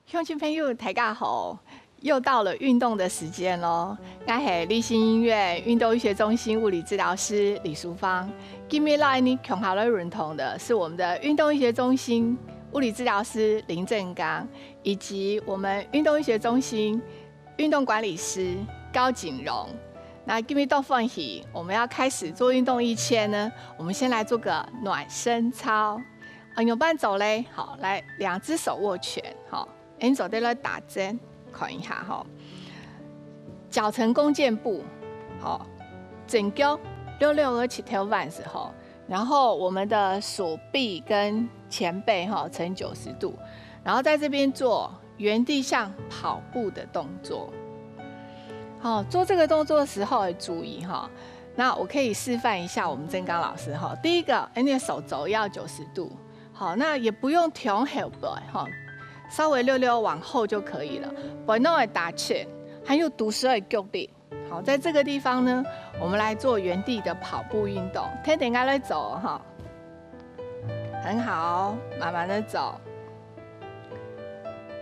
乡亲朋友，大家好！又到了运动的时间喽。我是立新医院运动医学中心物理治疗师李淑芳。今天来你共好了认同的是我们的运动医学中心物理治疗师林正刚，以及我们运动医学中心运动管理师高景荣。那今天到放起，我们要开始做运动以前呢，我们先来做个暖身操。有伴走嘞，好，来两只手握拳，好，你手在那打针，看一下哈。脚成弓箭步，好，整脚66和起跳腕时候，然后我们的手臂跟前背哈呈90度，然后在这边做原地像跑步的动作。好，做这个动作的时候注意哈。那我可以示范一下我们正刚老师哈。第一个，你的手肘要90度，好，那也不用调后背哈，稍微溜往后就可以了。不弄的打拳，还有读书的脚力。好，在这个地方呢，我们来做原地的跑步运动，天天来走哈，很好，慢慢的走。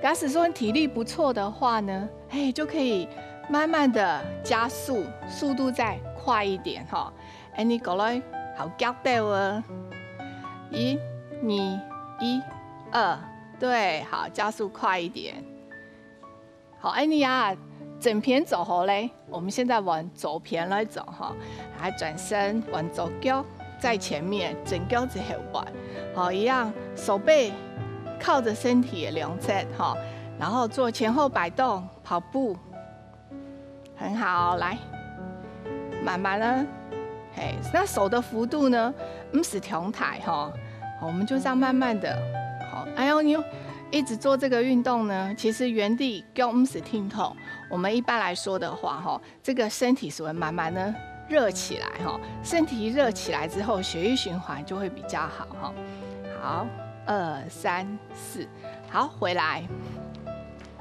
假使说你体力不错的话呢，就可以慢慢的加速，速度再快一点哈。你过来好脚带哦，1、2、1、2，对，好，加速快一点。好，你呀，整片走后嘞，我们现在往左边来走哈，来转身往左脚在前面，整脚在后边，好，一样手背靠着身体的两侧哈，然后做前后摆动跑步。很好，来，慢慢的，那手的幅度呢，不是同台哈，我们就这样慢慢的，好，你一直做这个运动呢，其实原地脚不是挺痛，我们一般来说的话哈，这个身体是会慢慢的热起来哈，身体热起来之后，血液循环就会比较好哈。好，2、3、4，好，回来，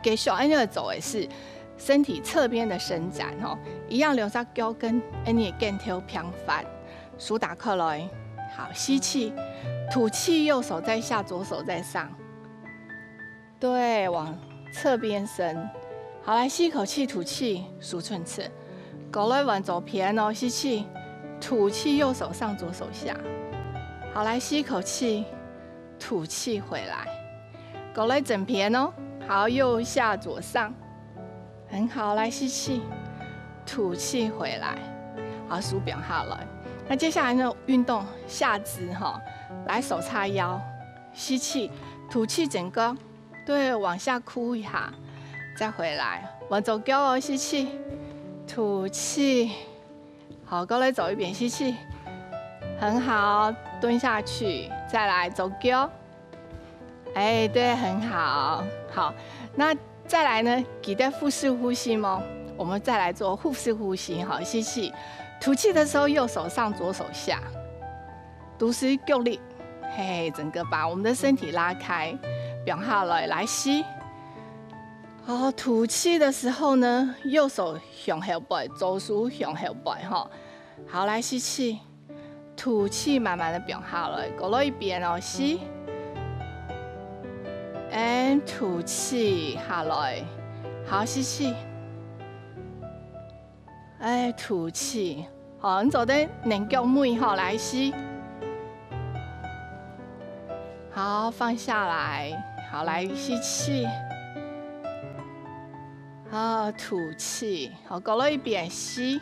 给小安的走也是。身体侧边的伸展哦，一样两只脚跟你的肩头平翻，手打开来，好，吸气，吐气，右手在下，左手在上，对，往侧边伸，好，来吸一口气，吐气，数寸次，过来往左边哦，吸气，吐气，右手上，左手下，好，来吸一口气，吐气回来，过来整边哦，好，右下左上。很好，来吸气，吐气回来，好，手表下来。那接下来呢，运动下肢哈，来手叉腰，吸气，吐气整个，对，往下哭一下，再回来，往左脚哦，吸气，吐气，好，过来走一遍，吸气，很好，蹲下去，再来左脚，对，很好，好，那。再来呢，记得腹式呼吸吗？我们再来做腹式呼吸，好，吸气，吐气的时候右手上，左手下，读时用力，整个把我们的身体拉开，表下来，来吸，好，吐气的时候呢，右手向后背，左手向后背，哈，好，来吸气，吐气，慢慢的表下来，过了一遍哦，吸。吐气下来，好，吸气，吐气，好，你做的两脚妹好，来吸，好，放下来，好，来吸气，好，吐气，好，过了一遍吸，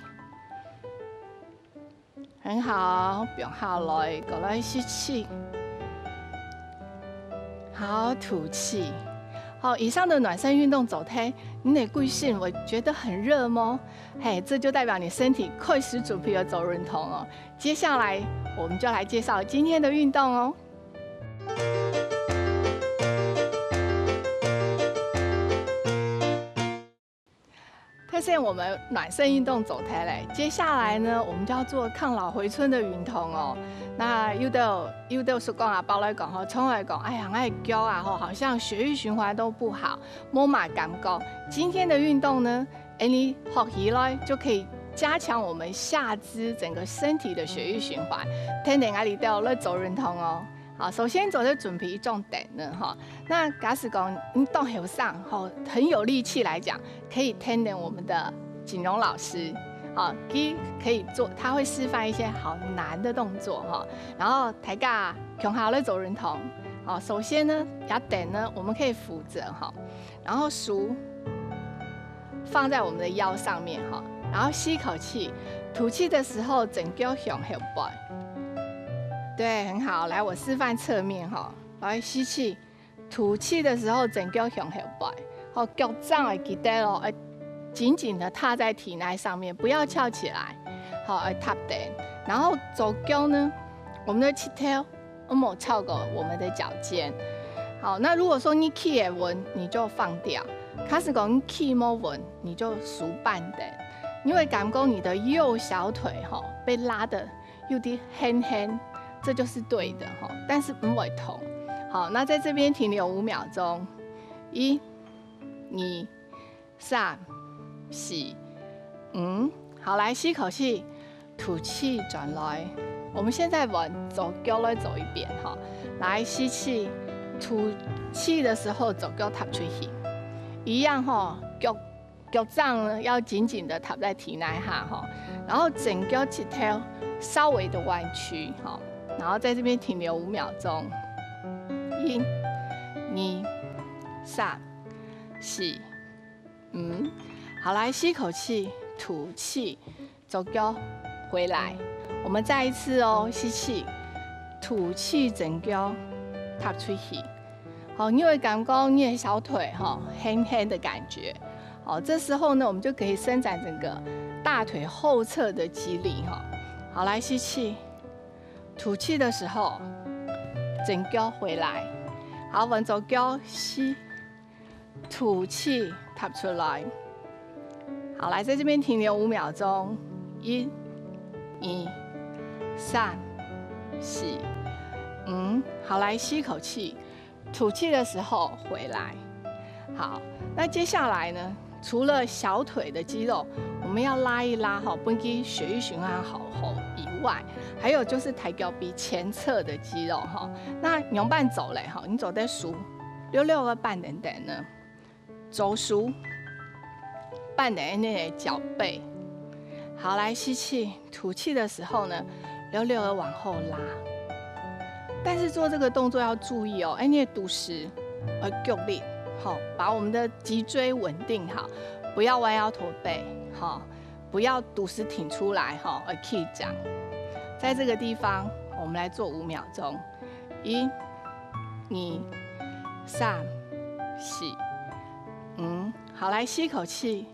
很好，表下来，过来吸气。好，吐气。好，以上的暖身运动走梯，你的贵性我觉得很热吗？这就代表你身体快速准备要走运动哦。接下来我们就来介绍今天的运动哦。现我们暖身运动走台嘞，接下来呢，我们就要做抗老回春的运动哦。那有的是讲啊，包来讲吼，从来讲，哎呀，我的脚啊吼，好像血液循环都不好，冇嘛感觉。今天的运动呢，你学起来就可以加强我们下肢整个身体的血液循环。天顶阿里都有在走人通哦。好，首先做的准备重点呢，哈。那假使讲你动后上，哈，很有力气来讲，可以听听我们的锦荣老师，好，可以做，他会示范一些好难的动作，哈。然后大家共好的走人通，好，首先呢，雅点呢，我们可以扶着，哈，然后手放在我们的腰上面，哈，然后吸一口气，吐气的时候整脚向后摆。对，很好。来，我示范侧面哈。来，吸气，吐气的时候，整脚向后摆。好，脚掌会记得咯，紧紧的踏在体内上面，不要翘起来。好，踏地。然后左脚呢，我们的膝头没超过我们的脚尖。好，那如果说你气也稳，你就放掉。开始讲你气没稳，你就数半的。你会感觉你的右小腿哈被拉的有点很很。这就是对的哈，但是不会痛。好，那在这边停留5秒钟，1、2、3、4、5。好，来吸口气，吐气转来。我们现在往左脚来走一遍哈。来吸气，吐气的时候左脚踏出去，一样哈，脚掌呢要紧紧的踏在体内哈哈，然后整脚膝头稍微的弯曲哈。然后在这边停留5秒钟，1、2、3、4、5。好，来吸口气，吐气，左脚回来。我们再一次哦，吸气，吐气，整脚踏出去。好，你会感觉你的小腿哈很很的感觉。好，这时候呢，我们就可以伸展整个大腿后侧的肌力哈。好，来吸气。吐气的时候，整脚回来。好，往左脚吸，吐气，踏出来。好，来在这边停留5秒钟，1、2、3、4、5。好，来吸口气，吐气的时候回来。好，那接下来呢？除了小腿的肌肉，我们要拉一拉哈，本给血液循环好后以外，还有就是抬脚臂前侧的肌肉哈。那用半走嘞哈，你走在数66个半等等呢，走数半等那个脚背。好，来吸气，吐气的时候呢，66个往后拉。但是做这个动作要注意哦，你的肚时脚力。好，把我们的脊椎稳定好，不要弯腰驼背，好，不要肚子挺出来，哈，而气长。在这个地方，我们来做5秒钟，1、2、3、4、5。好，来吸口气，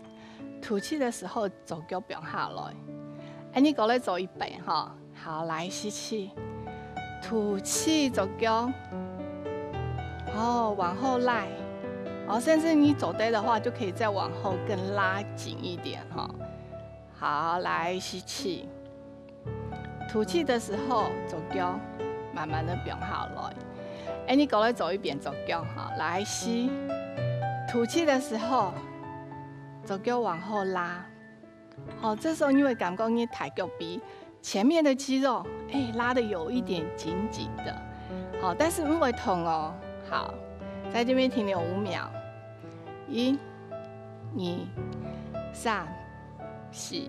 吐气的时候左脚表下来。你过来走一遍，哈。好，来吸气，吐气左脚，好，往后拉。哦，甚至你走对的话，就可以再往后更拉紧一点哈。好，来吸气，吐气的时候，左脚慢慢的变下来。你过来走一遍左脚哈，来吸，吐气的时候，左脚往后拉。好，这时候你会感觉你抬脚臂前面的肌肉，拉的有一点紧紧的。好，但是不会痛哦。好。在这边停留5秒，1、2、3、4、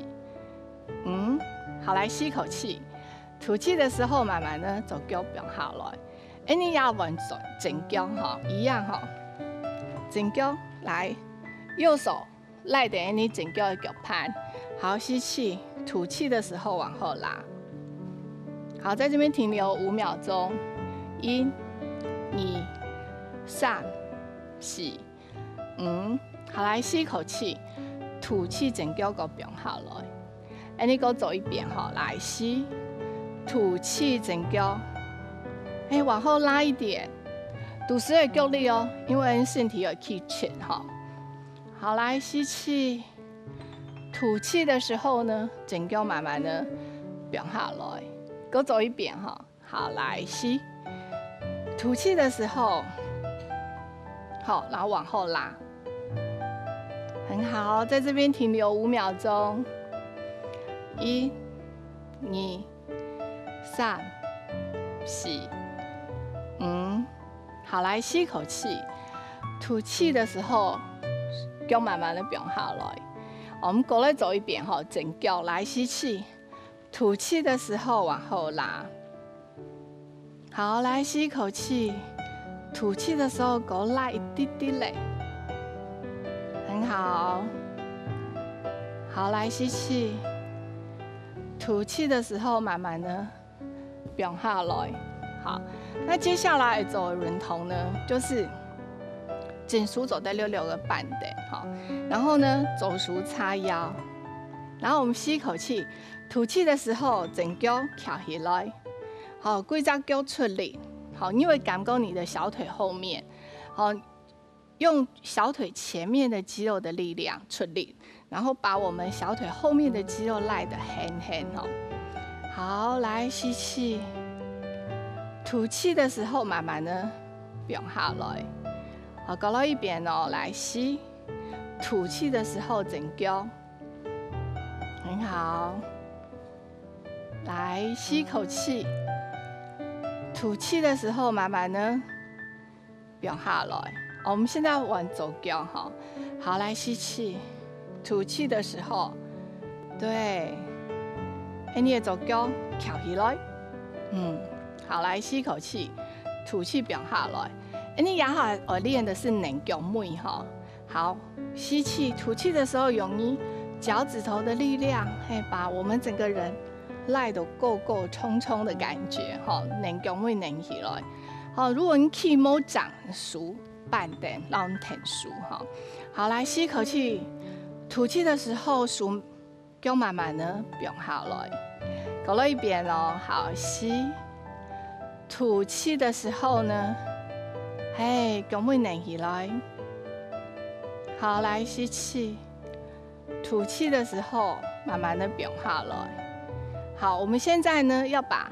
5。好，来吸口气，吐气的时候慢慢的左脚变下来。你也往整脚哈，一样哈，整脚来，右手赖在你整脚的脚盘。好，吸气，吐气的时候往后拉。好，在这边停留5秒钟，1、2、3、4、5。好，来吸口气，吐气，整脚个变下来。你再走一遍哈，来吸，吐气，整脚，往后拉一点，肚子的脚力哦，因为身体有气沉哈。好，来吸气，吐气的时候呢，整脚慢慢的变下来。再走一遍哈，好，来吸，吐气的时候。好，然后往后拉，很好，在这边停留5秒钟。1、2、3、4、5。好，来吸一口气，吐气的时候，脚慢慢的放下来。我们过来走一遍哈，整脚来吸气，吐气的时候往后拉。好，来吸一口气，吐气的时候给我拉一滴滴嘞，很好。好，来吸气，吐气的时候慢慢的放下来。好，那接下来走的轮头呢，就是整数走在6个半的，好，然后呢走数叉腰，然后我们吸一口气，吐气的时候整脚翘起来，好，规只脚出力，好，因为感觉你的小腿后面，好，用小腿前面的肌肉的力量出力，然后把我们小腿后面的肌肉拉得很好。好，来吸气，吐气的时候慢慢的放下来。好，搞到一边哦，来吸，吐气的时候整脚，很好。来吸口气，吐气的时候慢慢的放下来。我们现在玩走脚哈，好，来吸气，吐气的时候，对，你的走脚翘起来，好，来吸口气，吐气放下来。你牙好，我练的是两脚妹哈。好，吸气，吐气的时候用你脚趾头的力量，把我们整个人拉得够冲冲的感觉哈，两脚妹拧起来。好，如果你气冇长熟，半点让挺熟哈。好，来吸口气，吐气的时候数脚慢慢的放下来。搞了一遍哦，好，吸，吐气的时候呢，脚妹拧起来。好，来吸气，吐气的时候慢慢的放下来。好，我们现在呢要把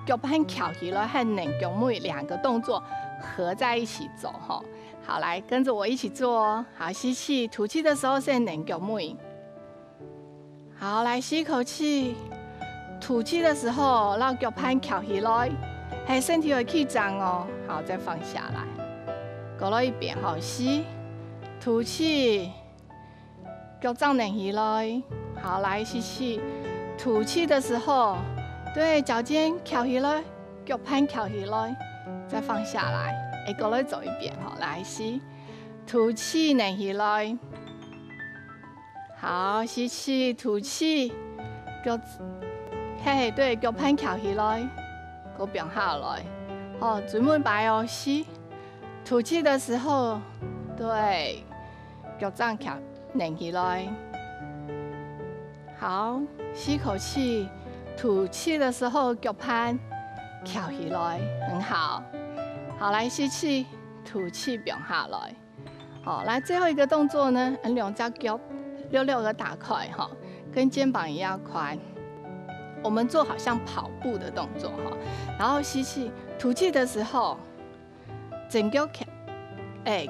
脚板翘起来和拧脚妹两个动作合在一起走哈。好，来跟着我一起做哦。好，吸气，吐气的时候是拧脚妹。好，来吸一口气，吐气的时候让脚板翘起来，身体会起张哦。好，再放下来，搞了一遍，好，吸，吐气，脚掌拧起来。好，来吸气，吐气的时候，对，脚尖翘起来，脚板翘起来，再放下来。过来走一遍，好，来吸，吐气，拧起来。好，吸气，吐气，脚，对，脚板翘起来，给放下来。好，嘴门白哦，吸，吐气的时候，对，脚掌翘，拧起来。好，吸口气，吐气的时候脚板翘起来，很好。好，来吸气，吐气放下来。好，来最后一个动作呢，两只脚6个打开哈，跟肩膀一样宽。我们做好像跑步的动作哈，然后吸气，吐气的时候，整脚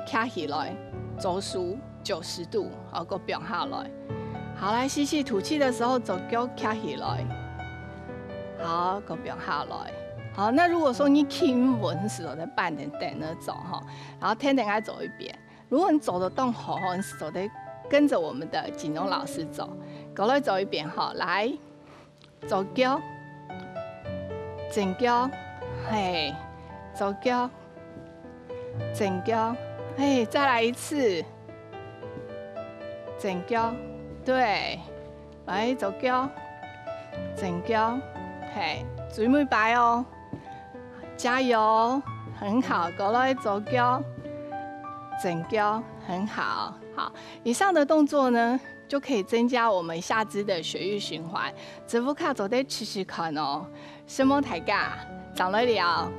卡起来，走数90度，好，给放下来。好，来吸气，吐气的时候，走脚卡起来，好，给放下来。好，那如果说你气稳时候，再半点点的走哈，然后天天爱走一遍。如果你走得动好，你走得跟着我们的锦荣老师走，过来走一遍哈，来，走脚，整脚，走脚，整脚，再来一次，整脚，对，来走脚，整脚，嘴没白哦。加油，很好，过来走脚，整脚，很好。好，以上的动作呢，就可以增加我们下肢的血液循环。这副卡做得试试看哦，什么大家，长了了。